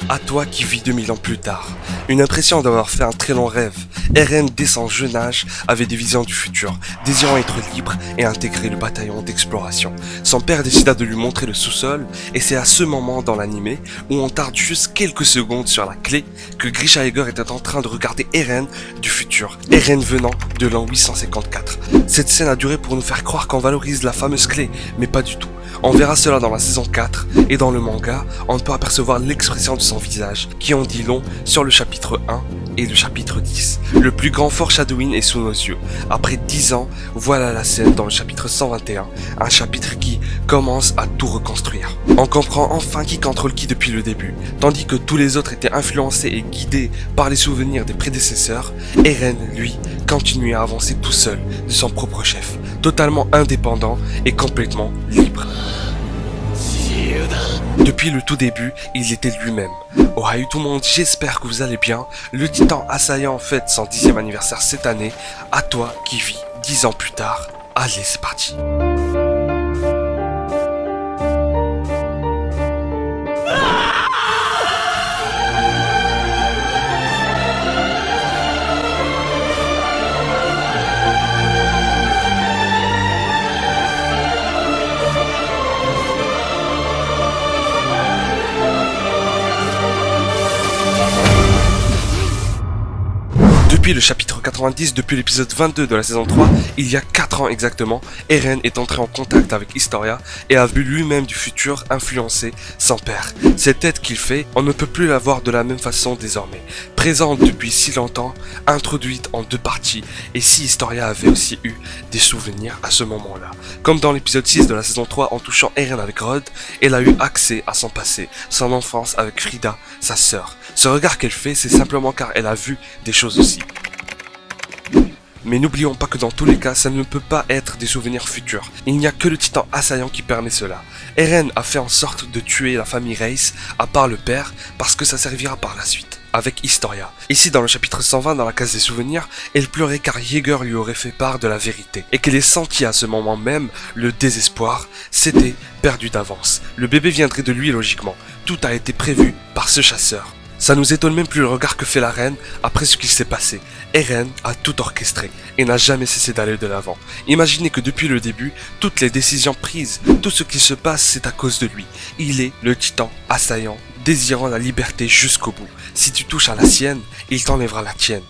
À toi qui vis 2000 ans plus tard, une impression d'avoir fait un très long rêve. Eren, dès son jeune âge, avait des visions du futur, désirant être libre et intégrer le bataillon d'exploration. Son père décida de lui montrer le sous-sol, et c'est à ce moment dans l'animé, où on tarde juste quelques secondes sur la clé, que Grisha Jäger était en train de regarder Eren du futur, Eren venant de l'an 854. Cette scène a duré pour nous faire croire qu'on valorise la fameuse clé, mais pas du tout. On verra cela dans la saison 4, et dans le manga, on peut apercevoir l'expression de son visage, qui en dit long sur le chapitre 1 et le chapitre 10. Le plus grand foreshadowing est sous nos yeux. Après 10 ans, voilà la scène dans le chapitre 121, un chapitre qui commence à tout reconstruire. On comprend enfin qui contrôle qui depuis le début. Tandis que tous les autres étaient influencés et guidés par les souvenirs des prédécesseurs, Eren, lui, continuait à avancer tout seul, de son propre chef, totalement indépendant et complètement libre. Depuis le tout début, il était lui-même. Ohayou tout le monde, j'espère que vous allez bien. Le titan assaillant fête son 10e anniversaire cette année. À toi qui vis 10 ans plus tard. Allez, c'est parti. Depuis le chapitre 90, depuis l'épisode 22 de la saison 3, il y a 4 ans exactement, Eren est entré en contact avec Historia et a vu lui-même du futur influencer son père. Cette aide qu'il fait, on ne peut plus la voir de la même façon désormais. Présente depuis si longtemps, introduite en 2 parties, et si Historia avait aussi eu des souvenirs à ce moment-là. Comme dans l'épisode 6 de la saison 3 en touchant Eren avec Rod, elle a eu accès à son passé, son enfance avec Frida, sa sœur. Ce regard qu'elle fait, c'est simplement car elle a vu des choses aussi. Mais n'oublions pas que dans tous les cas, ça ne peut pas être des souvenirs futurs. Il n'y a que le titan assaillant qui permet cela. Eren a fait en sorte de tuer la famille Reiss, à part le père, parce que ça servira par la suite, avec Historia. Ici, dans le chapitre 120, dans la case des souvenirs, elle pleurait car Jäger lui aurait fait part de la vérité, et qu'elle ait senti à ce moment même le désespoir. C'était perdu d'avance. Le bébé viendrait de lui logiquement. Tout a été prévu par ce chasseur. Ça nous étonne même plus le regard que fait la reine après ce qu'il s'est passé. Eren a tout orchestré et n'a jamais cessé d'aller de l'avant. Imaginez que depuis le début, toutes les décisions prises, tout ce qui se passe, c'est à cause de lui. Il est le titan assaillant, désirant la liberté jusqu'au bout. Si tu touches à la sienne, il t'enlèvera la tienne.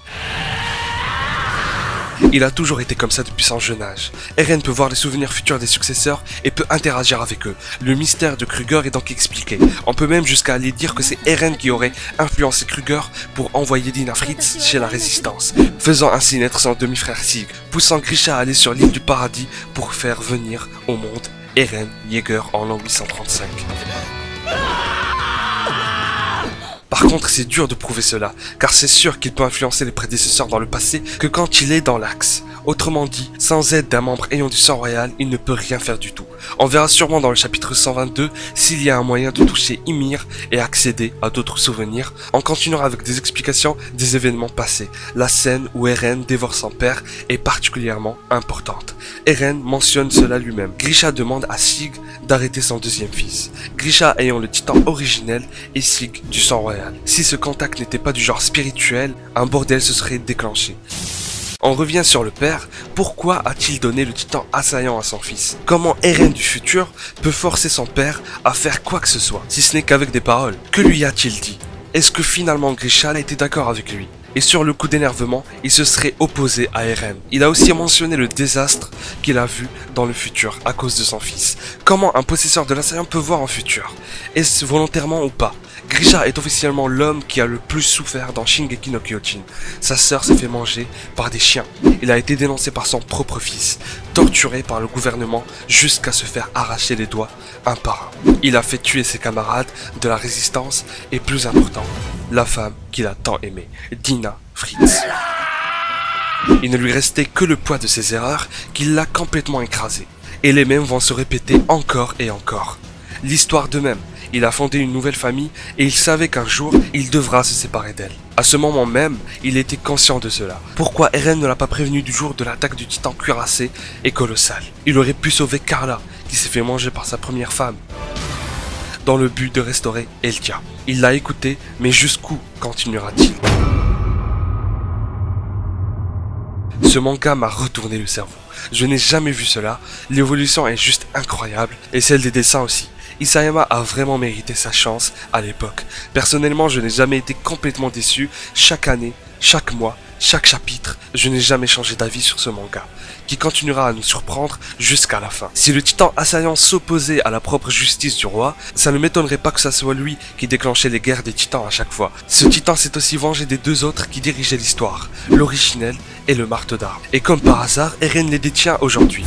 Il a toujours été comme ça depuis son jeune âge. Eren peut voir les souvenirs futurs des successeurs et peut interagir avec eux. Le mystère de Kruger est donc expliqué. On peut même jusqu'à aller dire que c'est Eren qui aurait influencé Kruger pour envoyer Dina Fritz chez la Résistance, faisant ainsi naître son demi-frère Sig, poussant Grisha à aller sur l'île du paradis pour faire venir au monde Eren Jäger en l'an 835. Par contre, c'est dur de prouver cela, car c'est sûr qu'il peut influencer les prédécesseurs dans le passé que quand il est dans l'axe. Autrement dit, sans aide d'un membre ayant du sang royal, il ne peut rien faire du tout. On verra sûrement dans le chapitre 122 s'il y a un moyen de toucher Ymir et accéder à d'autres souvenirs, en continuant avec des explications des événements passés. La scène où Eren dévore son père est particulièrement importante. Eren mentionne cela lui-même. Grisha demande à Sig d'arrêter son deuxième fils. Grisha ayant le titan originel et Sig du sang royal. Si ce contact n'était pas du genre spirituel, un bordel se serait déclenché. On revient sur le père, pourquoi a-t-il donné le titan assaillant à son fils? Comment Eren du futur peut forcer son père à faire quoi que ce soit, si ce n'est qu'avec des paroles? Que lui a-t-il dit? Est-ce que finalement Grisha a été d'accord avec lui? Et sur le coup d'énervement, il se serait opposé à Eren. Il a aussi mentionné le désastre qu'il a vu dans le futur à cause de son fils. Comment un possesseur de l'assaillant peut voir en futur? Est-ce volontairement ou pas? Grisha est officiellement l'homme qui a le plus souffert dans Shingeki no Kyojin. Sa sœur s'est fait manger par des chiens. Il a été dénoncé par son propre fils, torturé par le gouvernement jusqu'à se faire arracher les doigts un par un. Il a fait tuer ses camarades de la résistance et plus important, la femme qu'il a tant aimée, Dina Fritz. Il ne lui restait que le poids de ses erreurs qui l'a complètement écrasé. Et les mêmes vont se répéter encore et encore. L'histoire de même. Il a fondé une nouvelle famille et il savait qu'un jour, il devra se séparer d'elle. À ce moment même, il était conscient de cela. Pourquoi Eren ne l'a pas prévenu du jour de l'attaque du titan cuirassé et colossal? Il aurait pu sauver Carla, qui s'est fait manger par sa première femme. dans le but de restaurer Eldia. Il l'a écouté, mais jusqu'où continuera-t-il? Ce manga m'a retourné le cerveau. Je n'ai jamais vu cela, l'évolution est juste incroyable, et celle des dessins aussi. Isayama a vraiment mérité sa chance à l'époque. Personnellement, je n'ai jamais été complètement déçu. Chaque année, chaque mois, chaque chapitre, je n'ai jamais changé d'avis sur ce manga, qui continuera à nous surprendre jusqu'à la fin. Si le titan assaillant s'opposait à la propre justice du roi, ça ne m'étonnerait pas que ça soit lui qui déclenchait les guerres des titans à chaque fois. Ce titan s'est aussi vengé des deux autres qui dirigeaient l'histoire, l'originel et le marteau d'armes. Et comme par hasard, Eren les détient aujourd'hui.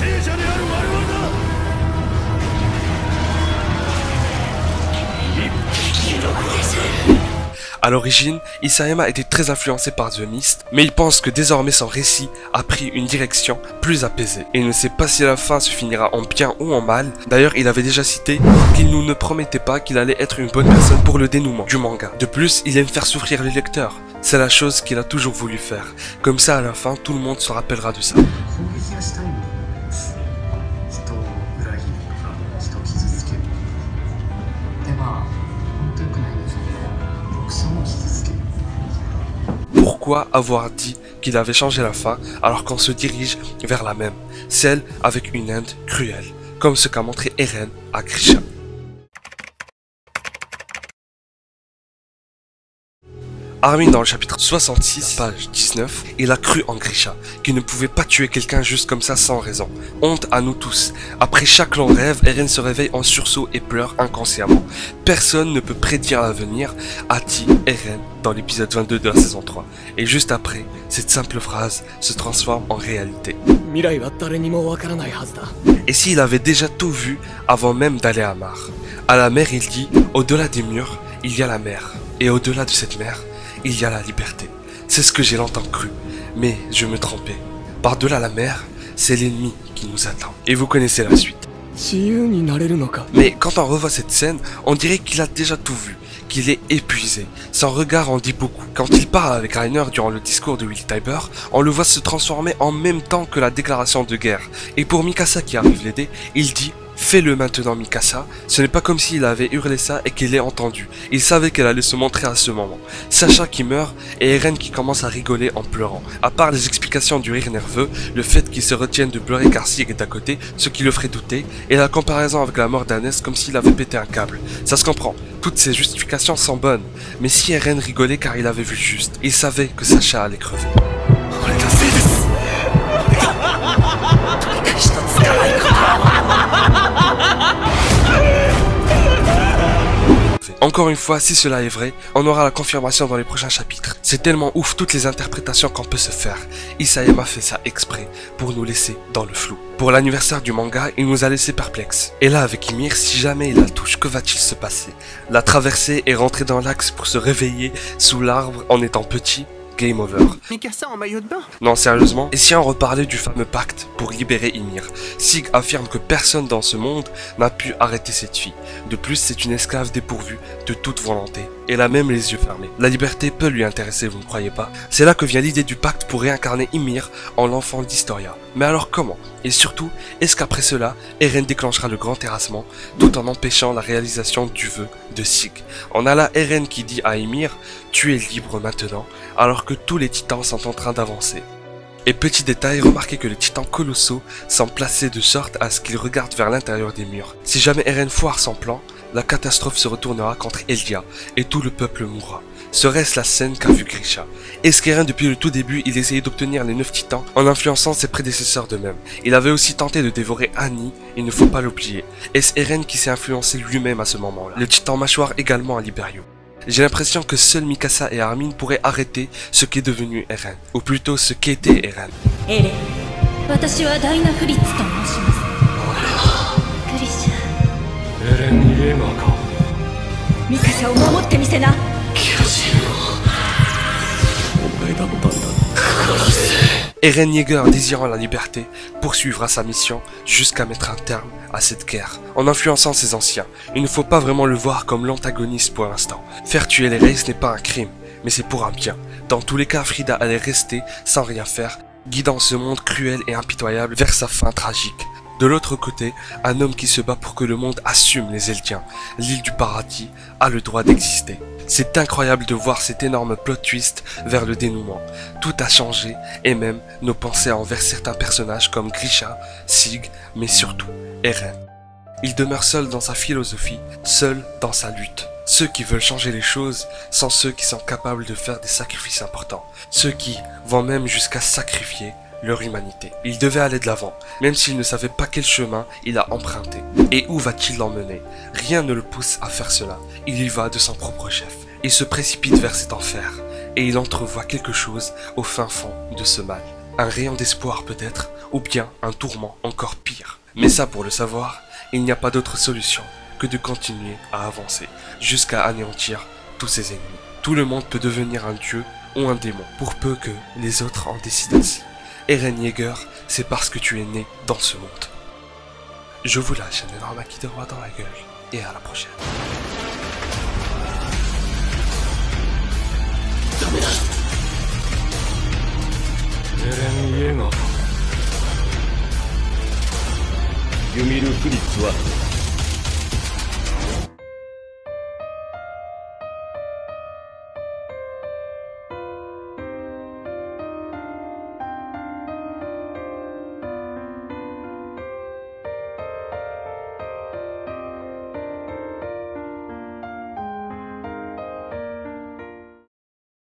À l'origine, Isayama était très influencé par The Mist, mais il pense que désormais son récit a pris une direction plus apaisée. Et il ne sait pas si la fin se finira en bien ou en mal. D'ailleurs, il avait déjà cité qu'il nous ne promettait pas qu'il allait être une bonne personne pour le dénouement du manga. De plus, il aime faire souffrir les lecteurs. C'est la chose qu'il a toujours voulu faire. Comme ça, à la fin, tout le monde se rappellera de ça. Pourquoi avoir dit qu'il avait changé la fin alors qu'on se dirige vers la même, celle avec une end cruelle, comme ce qu'a montré Eren à Grisha. Armin dans le chapitre 66, page 19, il a cru en Grisha, qu'il ne pouvait pas tuer quelqu'un juste comme ça sans raison. Honte à nous tous. Après chaque long rêve, Eren se réveille en sursaut et pleure inconsciemment. Personne ne peut prédire l'avenir, a dit Eren dans l'épisode 22 de la saison 3. Et juste après, cette simple phrase se transforme en réalité. Et s'il avait déjà tout vu avant même d'aller à Mar? À la mer, il dit, au-delà des murs, il y a la mer. Et au-delà de cette mer, il y a la liberté. C'est ce que j'ai longtemps cru, mais je me trompais. Par-delà la mer, c'est l'ennemi qui nous attend. Et vous connaissez la suite. Mais quand on revoit cette scène, on dirait qu'il a déjà tout vu, qu'il est épuisé. Son regard en dit beaucoup. Quand il parle avec Reiner durant le discours de Willy Tybur, on le voit se transformer en même temps que la déclaration de guerre. Et pour Mikasa qui arrive l'aider, il dit « Fais-le maintenant, Mikasa ». Ce n'est pas comme s'il avait hurlé ça et qu'il l'ait entendu. Il savait qu'elle allait se montrer à ce moment. Sacha qui meurt et Eren qui commence à rigoler en pleurant. À part les explications du rire nerveux, le fait qu'il se retienne de pleurer car Sig est à côté, ce qui le ferait douter, et la comparaison avec la mort d'Hannes comme s'il avait pété un câble. Ça se comprend. Toutes ces justifications sont bonnes. Mais si Eren rigolait car il avait vu juste, il savait que Sacha allait crever. Encore une fois, si cela est vrai, on aura la confirmation dans les prochains chapitres. C'est tellement ouf toutes les interprétations qu'on peut se faire. Isayama fait ça exprès, pour nous laisser dans le flou. Pour l'anniversaire du manga, il nous a laissé perplexes. Et là, avec Ymir, si jamais il la touche, que va-t-il se passer? La traverser et rentrer dans l'axe pour se réveiller sous l'arbre en étant petit? Game over. Mikasa en maillot de bain? Non, sérieusement. Et si on reparlait du fameux pacte pour libérer Ymir? Sig affirme que personne dans ce monde n'a pu arrêter cette fille. De plus, c'est une esclave dépourvue de toute volonté. Elle a même les yeux fermés. La liberté peut lui intéresser, vous ne croyez pas? C'est là que vient l'idée du pacte pour réincarner Ymir en l'enfant d'Historia. Mais alors comment? Et surtout, est-ce qu'après cela, Eren déclenchera le grand terrassement tout en empêchant la réalisation du vœu de Sig? On a là Eren qui dit à Ymir « Tu es libre maintenant », alors que tous les titans sont en train d'avancer. Et petit détail, remarquez que les titans colossaux sont placés de sorte à ce qu'ils regardent vers l'intérieur des murs. Si jamais Eren foire son plan, la catastrophe se retournera contre Eldia et tout le peuple mourra. Serait-ce la scène qu'a vu Grisha? Est-ce qu'Eren depuis le tout début, il essayait d'obtenir les 9 titans en influençant ses prédécesseurs d'eux-mêmes? Il avait aussi tenté de dévorer Annie, il ne faut pas l'oublier. Est-ce Eren qui s'est influencé lui-même à ce moment-là? Le titan mâchoire également à Liberio. J'ai l'impression que seuls Mikasa et Armin pourraient arrêter ce qu'est devenu Eren, ou plutôt ce qu'était Eren. Eren Yeager, désirant la liberté, poursuivra sa mission jusqu'à mettre un terme à cette guerre, en influençant ses anciens. Il ne faut pas vraiment le voir comme l'antagoniste pour l'instant. Faire tuer les Reis n'est pas un crime, mais c'est pour un bien. Dans tous les cas, Frida allait rester sans rien faire, guidant ce monde cruel et impitoyable vers sa fin tragique. De l'autre côté, un homme qui se bat pour que le monde assume les Eldiens. L'île du paradis a le droit d'exister. C'est incroyable de voir cet énorme plot twist vers le dénouement. Tout a changé, et même nos pensées envers certains personnages comme Grisha, Sig, mais surtout Eren. Il demeure seul dans sa philosophie, seul dans sa lutte. Ceux qui veulent changer les choses sont ceux qui sont capables de faire des sacrifices importants. Ceux qui vont même jusqu'à sacrifier leur humanité. Il devait aller de l'avant, même s'il ne savait pas quel chemin il a emprunté. Et où va-t-il l'emmener? Rien ne le pousse à faire cela. Il y va de son propre chef. Il se précipite vers cet enfer, et il entrevoit quelque chose au fin fond de ce mal. Un rayon d'espoir peut-être, ou bien un tourment encore pire. Mais ça, pour le savoir, il n'y a pas d'autre solution que de continuer à avancer, jusqu'à anéantir tous ses ennemis. Tout le monde peut devenir un dieu ou un démon, pour peu que les autres en décident ainsi. Eren Yeager, c'est parce que tu es né dans ce monde. Je vous lâche un énorme acquis de roi dans la gueule, et à la prochaine. Eren Yeager ユミル・フリッツは